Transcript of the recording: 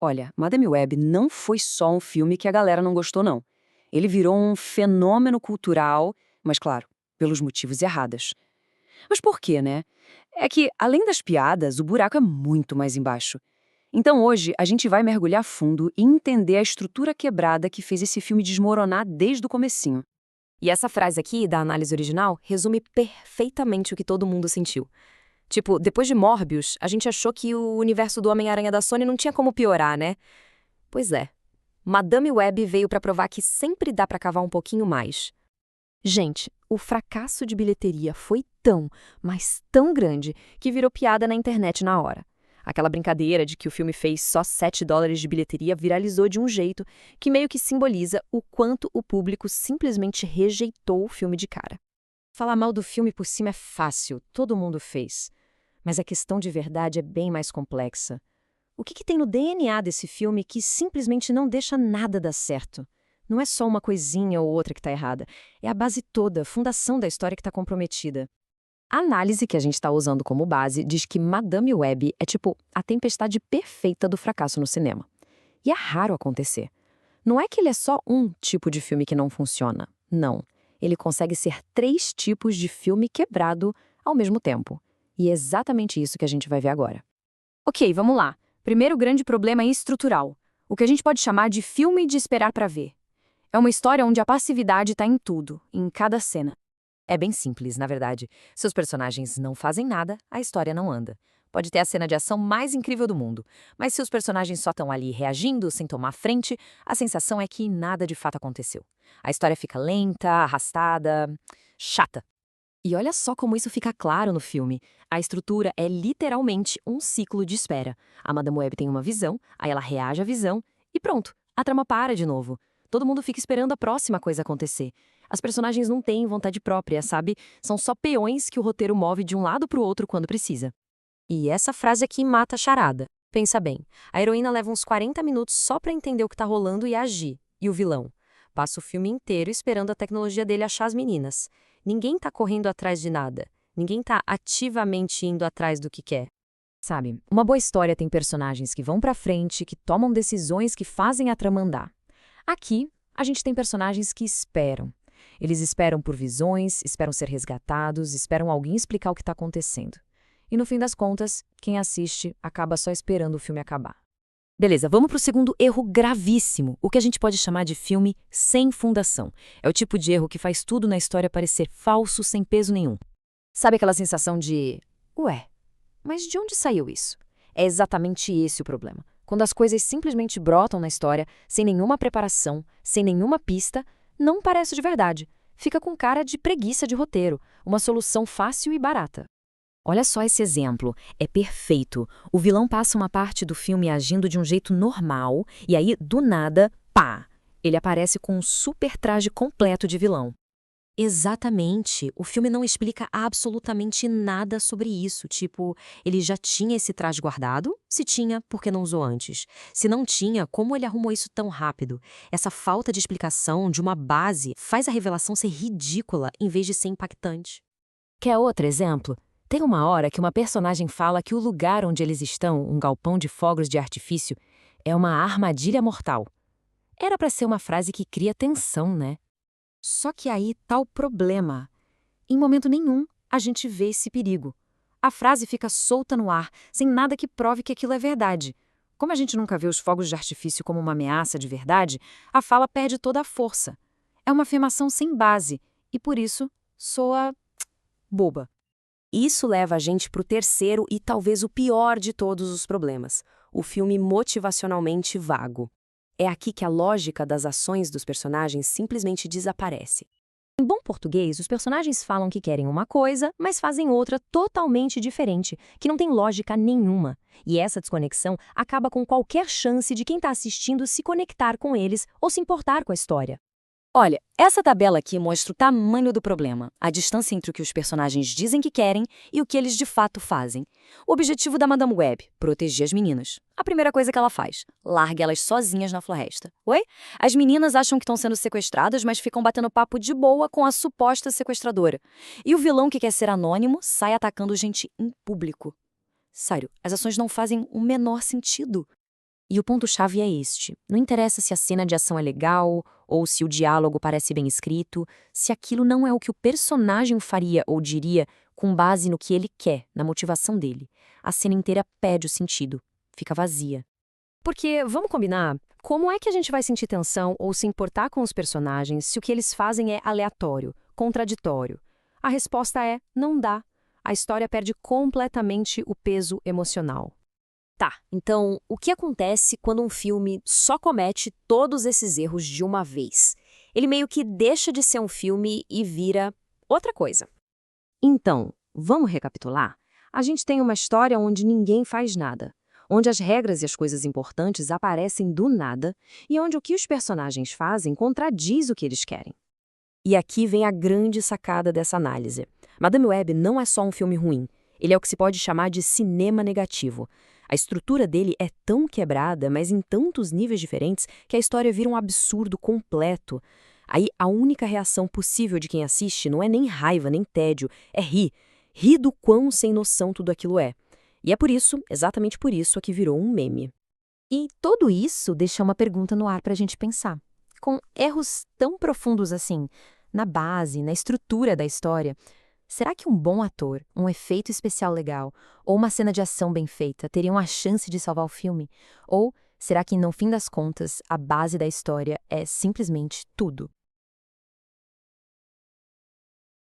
Olha, Madame Web não foi só um filme que a galera não gostou, não. Ele virou um fenômeno cultural, mas claro, pelos motivos errados. Mas por quê, né? É que, além das piadas, o buraco é muito mais embaixo. Então hoje a gente vai mergulhar fundo e entender a estrutura quebrada que fez esse filme desmoronar desde o comecinho. E essa frase aqui, da análise original, resume perfeitamente o que todo mundo sentiu. Tipo, depois de Morbius, a gente achou que o universo do Homem-Aranha da Sony não tinha como piorar, né? Pois é. Madame Web veio pra provar que sempre dá pra cavar um pouquinho mais. Gente, o fracasso de bilheteria foi tão, mas tão grande, que virou piada na internet na hora. Aquela brincadeira de que o filme fez só US$ 7 de bilheteria viralizou de um jeito que meio que simboliza o quanto o público simplesmente rejeitou o filme de cara. Falar mal do filme por cima é fácil, todo mundo fez. Mas a questão de verdade é bem mais complexa. O que tem no DNA desse filme que simplesmente não deixa nada dar certo? Não é só uma coisinha ou outra que está errada. É a base toda, a fundação da história que está comprometida. A análise que a gente está usando como base diz que Madame Web é tipo a tempestade perfeita do fracasso no cinema. E é raro acontecer. Não é que ele é só um tipo de filme que não funciona. Não. Ele consegue ser 3 tipos de filme quebrado ao mesmo tempo. E é exatamente isso que a gente vai ver agora. Ok, vamos lá. Primeiro grande problema é estrutural. O que a gente pode chamar de filme de esperar para ver. É uma história onde a passividade está em tudo, em cada cena. É bem simples, na verdade. Se os personagens não fazem nada, a história não anda. Pode ter a cena de ação mais incrível do mundo, mas se os personagens só estão ali reagindo, sem tomar frente, a sensação é que nada de fato aconteceu. A história fica lenta, arrastada, chata. E olha só como isso fica claro no filme. A estrutura é literalmente um ciclo de espera. A Madame Web tem uma visão, aí ela reage à visão e pronto, a trama para de novo. Todo mundo fica esperando a próxima coisa acontecer. As personagens não têm vontade própria, sabe? São só peões que o roteiro move de um lado para o outro quando precisa. E essa frase aqui mata a charada. Pensa bem, a heroína leva uns 40 minutos só pra entender o que tá rolando e agir. E o vilão? Passa o filme inteiro esperando a tecnologia dele achar as meninas. Ninguém tá correndo atrás de nada. Ninguém tá ativamente indo atrás do que quer. Sabe, uma boa história tem personagens que vão pra frente, que tomam decisões que fazem a trama andar. Aqui, a gente tem personagens que esperam. Eles esperam por visões, esperam ser resgatados, esperam alguém explicar o que tá acontecendo. E no fim das contas, quem assiste acaba só esperando o filme acabar. Beleza, vamos pro segundo erro gravíssimo, o que a gente pode chamar de filme sem fundação. É o tipo de erro que faz tudo na história parecer falso, sem peso nenhum. Sabe aquela sensação de, ué, mas de onde saiu isso? É exatamente esse o problema. Quando as coisas simplesmente brotam na história, sem nenhuma preparação, sem nenhuma pista, não parece de verdade. Fica com cara de preguiça de roteiro, uma solução fácil e barata. Olha só esse exemplo, é perfeito. O vilão passa uma parte do filme agindo de um jeito normal, e aí, do nada, pá! Ele aparece com um super traje completo de vilão. Exatamente, o filme não explica absolutamente nada sobre isso, tipo, ele já tinha esse traje guardado? Se tinha, por que não usou antes? Se não tinha, como ele arrumou isso tão rápido? Essa falta de explicação de uma base faz a revelação ser ridícula em vez de ser impactante. Quer outro exemplo? Tem uma hora que uma personagem fala que o lugar onde eles estão, um galpão de fogos de artifício, é uma armadilha mortal. Era para ser uma frase que cria tensão, né? Só que aí tá o problema. Em momento nenhum, a gente vê esse perigo. A frase fica solta no ar, sem nada que prove que aquilo é verdade. Como a gente nunca vê os fogos de artifício como uma ameaça de verdade, a fala perde toda a força. É uma afirmação sem base, e por isso soa boba. Isso leva a gente para o terceiro e talvez o pior de todos os problemas, o filme motivacionalmente vago. É aqui que a lógica das ações dos personagens simplesmente desaparece. Em bom português, os personagens falam que querem uma coisa, mas fazem outra totalmente diferente, que não tem lógica nenhuma. E essa desconexão acaba com qualquer chance de quem está assistindo se conectar com eles ou se importar com a história. Olha, essa tabela aqui mostra o tamanho do problema, a distância entre o que os personagens dizem que querem e o que eles de fato fazem. O objetivo da Madame Web, proteger as meninas. A primeira coisa que ela faz, larga elas sozinhas na floresta. Oi? As meninas acham que estão sendo sequestradas, mas ficam batendo papo de boa com a suposta sequestradora. E o vilão que quer ser anônimo sai atacando gente em público. Sério, as ações não fazem o menor sentido. E o ponto-chave é este. Não interessa se a cena de ação é legal, ou se o diálogo parece bem escrito, se aquilo não é o que o personagem faria ou diria com base no que ele quer, na motivação dele. A cena inteira perde o sentido, fica vazia. Porque, vamos combinar, como é que a gente vai sentir tensão ou se importar com os personagens se o que eles fazem é aleatório, contraditório? A resposta é: não dá. A história perde completamente o peso emocional. Tá, então o que acontece quando um filme só comete todos esses erros de uma vez? Ele meio que deixa de ser um filme e vira outra coisa. Então, vamos recapitular? A gente tem uma história onde ninguém faz nada, onde as regras e as coisas importantes aparecem do nada e onde o que os personagens fazem contradiz o que eles querem. E aqui vem a grande sacada dessa análise. Madame Web não é só um filme ruim, ele é o que se pode chamar de cinema negativo. A estrutura dele é tão quebrada, mas em tantos níveis diferentes, que a história vira um absurdo completo. Aí a única reação possível de quem assiste não é nem raiva, nem tédio, é rir. Rir do quão sem noção tudo aquilo é. E é por isso, exatamente por isso, que virou um meme. E tudo isso deixa uma pergunta no ar para a gente pensar. Com erros tão profundos assim, na base, na estrutura da história, será que um bom ator, um efeito especial legal ou uma cena de ação bem feita teriam a chance de salvar o filme? Ou será que, no fim das contas, a base da história é simplesmente tudo?